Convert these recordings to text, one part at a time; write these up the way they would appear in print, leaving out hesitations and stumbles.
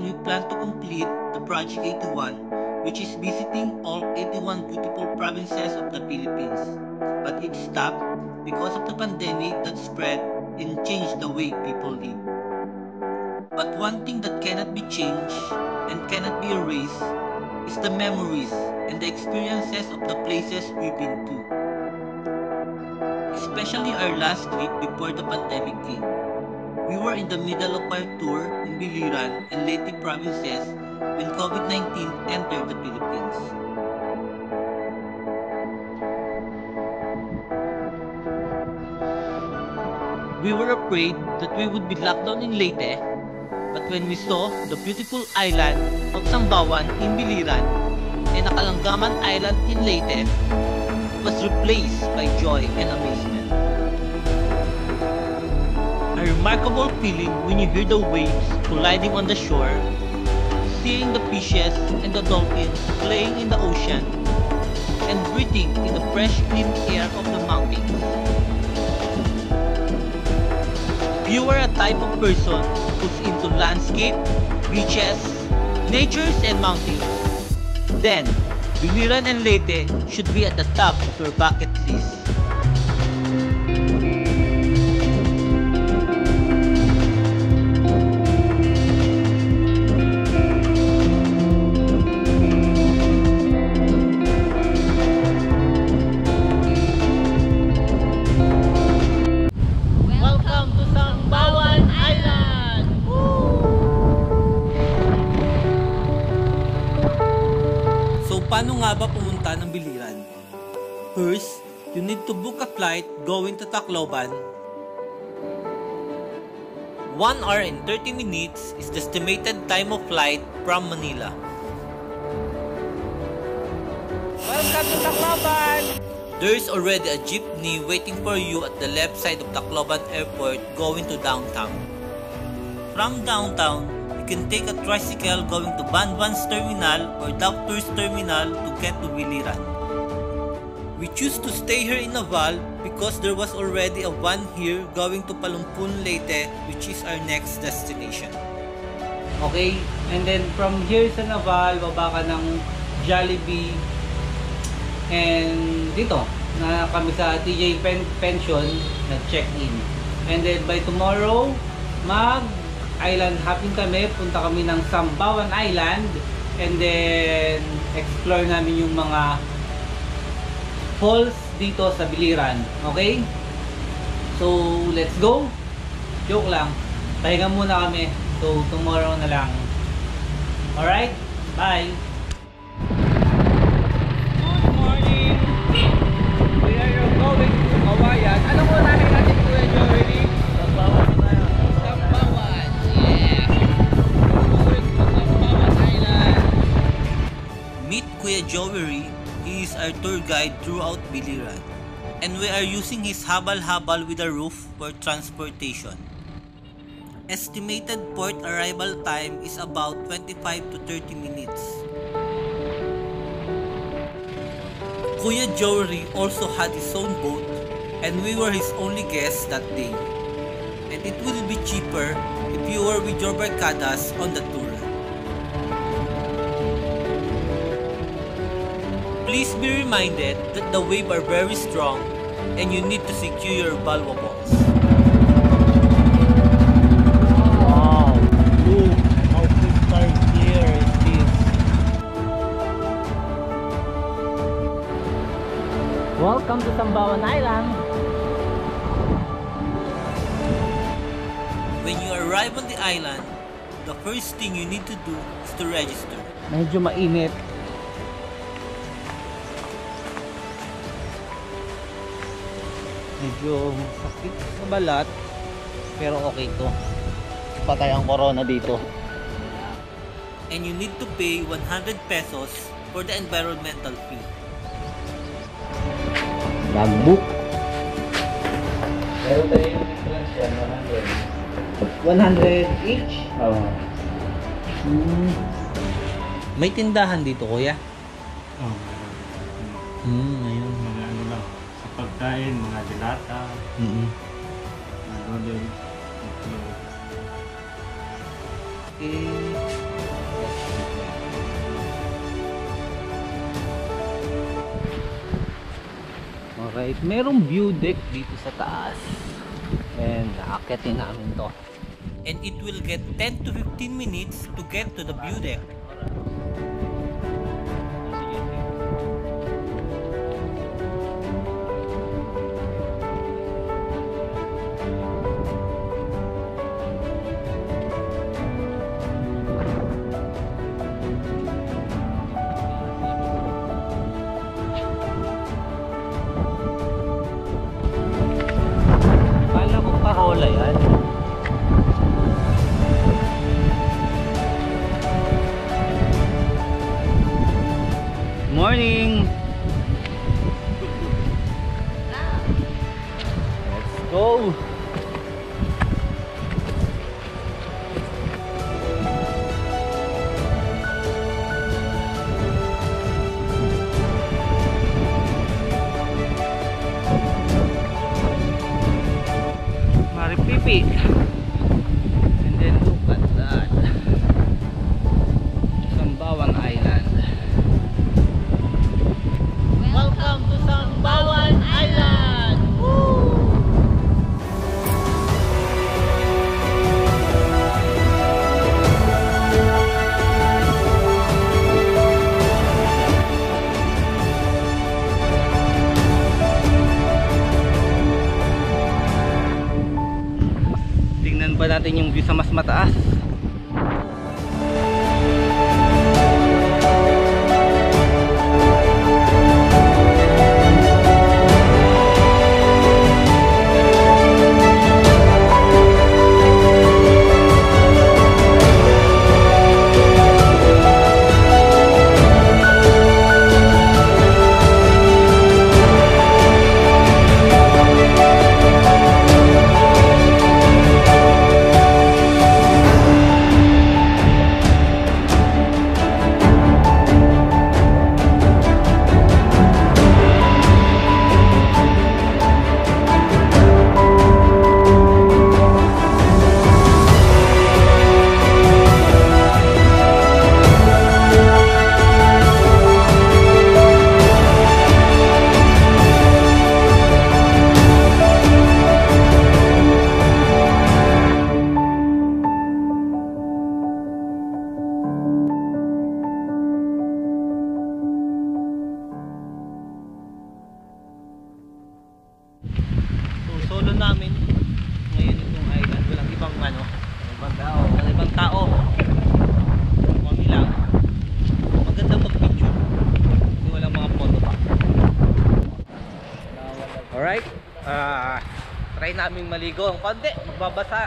and we plan to complete the Project 81, which is visiting all 81 beautiful provinces of the Philippines. But it stopped because of the pandemic that spread and changed the way people live. But one thing that cannot be changed and cannot be erased is the memories and the experiences of the places we've been to. Especially our last trip before the pandemic came. We were in the middle of our tour in Biliran and Leyte provinces when COVID-19 entered the Philippines. We were afraid that we would be locked down in Leyte, but when we saw the beautiful island of Sambawan in Biliran and Akalanggaman Island in Leyte, it was replaced by joy and amazement. A remarkable feeling when you hear the waves colliding on the shore, seeing the fishes and the dolphins playing in the ocean, and breathing in the fresh clean air of the mountains. If you are a type of person who's into landscape, beaches, natures, and mountains, then Biliran and Leyte should be at the top of your bucket list. Paano nga ba pumunta ng Biliran? First, you need to book a flight going to Tacloban. 1 hour and 30 minutes is the estimated time of flight from Manila. Welcome to Tacloban! There is already a jeepney waiting for you at the left side of Tacloban Airport going to downtown. From downtown, you can take a tricycle going to Banban's Terminal or Doctor's Terminal to get to Biliran. We choose to stay here in Naval because there was already a van here going to Palumpun, Leyte, which is our next destination. Okay, and then from here sa Naval, baba ka ng Jollibee, and dito na kami sa TJ Pension nag-check-in. And then by tomorrow, island hopping kami, punta kami ng Sambawan Island, and then explore namin yung mga falls dito sa Biliran. Okay? So, let's go! Joke lang. Pahinga muna kami. So, tomorrow na lang. Alright? Bye! Good morning! We are going to Kawayan. Anong unahin natin, Kuya Joey? Sambawan na tayo. Sambawan! Yeah! Going to Sambawan Island. Meet Kuya Joey. He is our tour guide throughout Biliran. And we are using his habal-habal with a roof for transportation. Estimated port arrival time is about 25 to 30 minutes. Kuya Joey also had his own boat and we were his only guests that day. And it will be cheaper if you were with your barkadas on the tour. Please be reminded that the waves are very strong and you need to secure your valuables. Wow! Look how crystal clear is this. Welcome to Sambawan Island. When you arrive on the island, the first thing you need to do is to register. Medyo mainit. Medyo sakit sa balat, pero okay to. Patay ang corona dito. And you need to pay 100 pesos for the environmental fee. Logbook. Meron tayong entrance yan, 100 each? Oo. May tindahan dito, kuya? Oh, Ayun. mga ano lang, sa pagkain, mga dilata, mga noodles. Okay. Alright, merong view deck dito sa taas. And aakyatin namin to. And it will get 10 to 15 minutes to get to the view deck. Kala ko Parola yan. Morning! Let's go! Maripipi! And then look at that! Sambawan Island. Welcome to Sambawan Island! Woo! Tingnan pa natin yung view sa mas mataas. Solo namin ngayon itong island, walang ibang walang ibang tao, kami lang. Maganda mag-picture kasi walang mga photo pa. Alright, try namin maligo ang konti, magbabasa.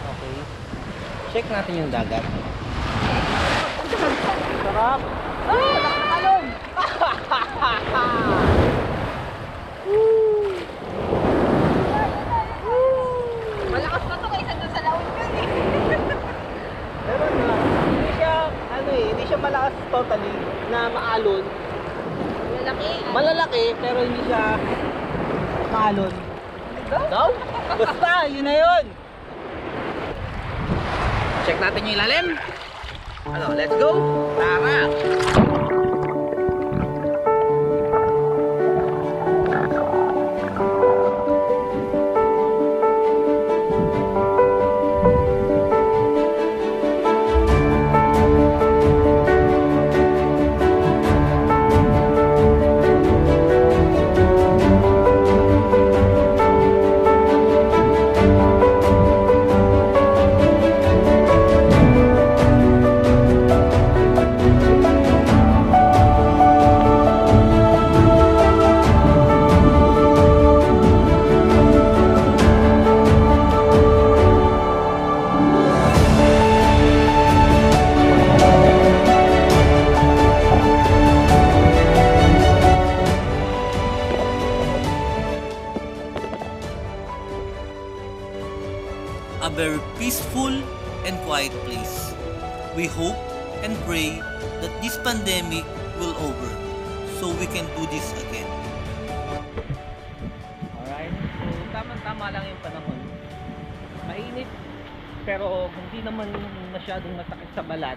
Okay, check natin yung dagat. Sarap! Nakakalon! Malakas pa to kaysa doon sa La Union eh. Pero hindi siya malakas totally na maalon. Malaki. Malalaki pero hindi siya maalon. Daw? Basta, yun na yun. Check natin yung ilalim. Let's go. Tara. A very peaceful and quiet place. We hope and pray that this pandemic will over so we can do this again. Alright, so tamang-tama lang yung panahon. Mainit pero hindi naman masyadong masakit sa balat.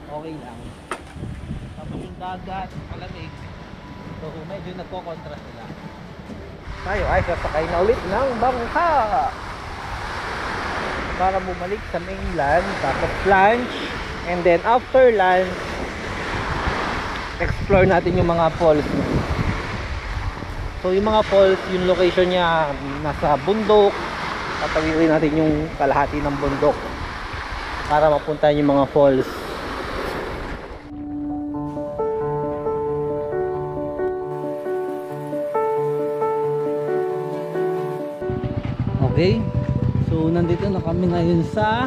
Okay lang. Tapos yung dagat, malamig. So medyo nagko-contrast sila. Tayo ay sasakay na ulit ng bangka para bumalik sa mainland, tapos lunch, and then after lunch explore natin yung mga falls. So yung mga falls, yung location niya nasa bundok. Tatawirin natin yung kalahati ng bundok para mapuntahan yung mga falls. Okay, so nandito na kami ngayon sa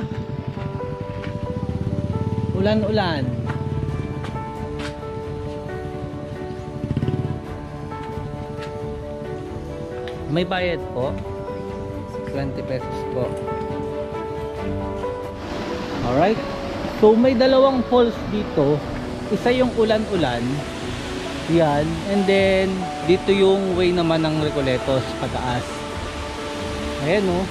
Ulan-Ulan. May bayad po, 20 pesos po. Alright, so may dalawang falls dito. Isa yung Ulan-Ulan, yan, and then dito yung way naman ng Recoletos pataas. Ayan o.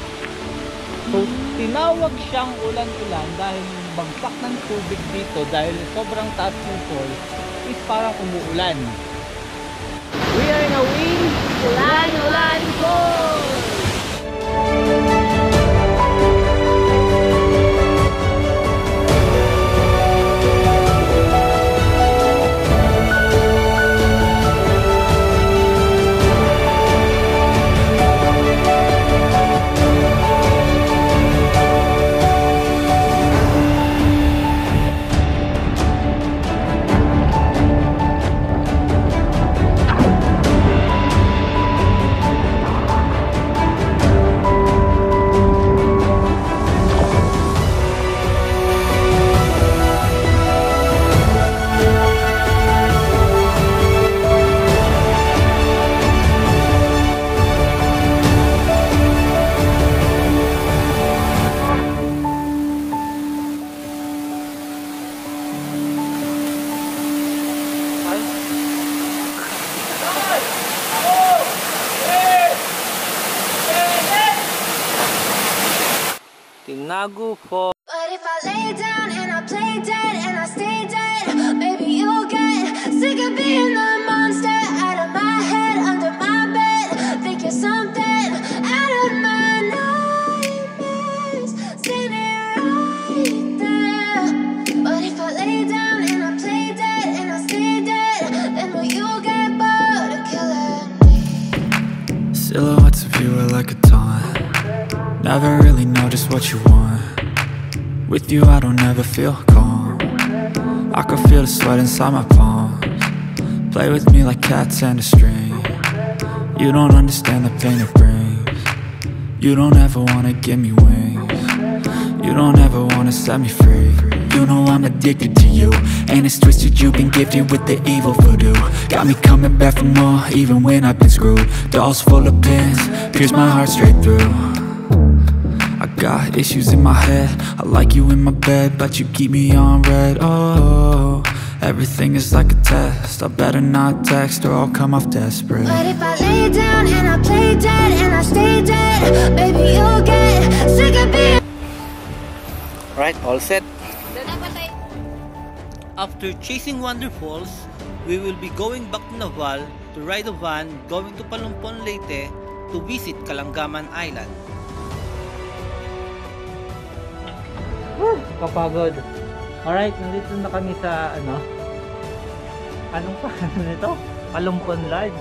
So tinawag siyang Ulan-Ulan dahil yung bagsak ng tubig dito, dahil sobrang taas ng falls, is parang umuulan. We are going Ulan-Ulan Falls! Tinago Falls. But if I lay down and I play dead and I stay dead, maybe you'll get sick of being the monster out of my head, under my bed. Think you're something out of my nightmares, standing right there. But if I lay down and I play dead and I stay dead, then will you get bored of killing me? Silhouettes of you are like a taunt. Never really know just what you want. With you I don't ever feel calm. I can feel the sweat inside my palms. Play with me like cats and a string. You don't understand the pain it brings. You don't ever wanna give me wings. You don't ever wanna set me free. You know I'm addicted to you, and it's twisted, you've been gifted with the evil voodoo. Got me coming back for more, even when I've been screwed. Dolls full of pins, pierce my heart straight through. I got issues in my head, I like you in my bed, but you keep me on red. Oh, everything is like a test, I better not text or I'll come off desperate. But if I lay down and I play dead and I stay dead, maybe you'll get sick of being. Right, all set. After chasing Wonderfalls, we will be going back to Naval to ride a van going to Palumpon Leyte to visit Kalangaman Island. Kapagod. Alright, nandito na kami sa anong pa? Ano nito? Palumpon Lodge.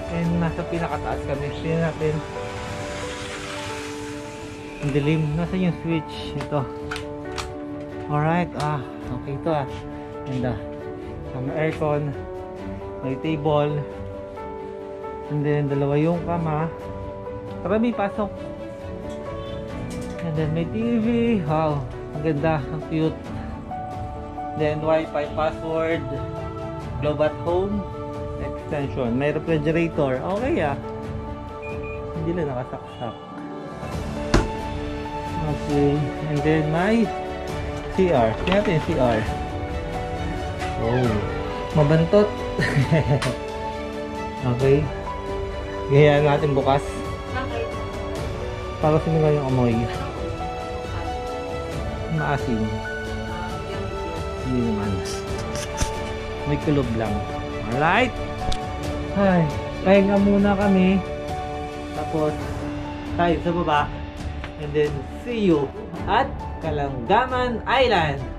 And nasa pinakataas kami. Tingnan natin. Ang dilim. Nasaan yung switch? Ito. Alright. Okay ito Ganda. May aircon. May table. And then dalawa yung kama. Tara, may pasok. And then may TV. Wow, ang ganda, ang cute. Then Wi-Fi password, Globe at Home extension, may refrigerator. Okay hindi lang nakasaksak. Okay, and then may CR. Tingnan natin yung CR. Oh, mabantot. Okay, gayaan natin bukas para sumila yung amoy. Maasim. Hindi naman. May kulob lang. Alright. Ay, pahinga muna kami. Tapos, tayo sa baba. And then, see you at Kalangaman Island.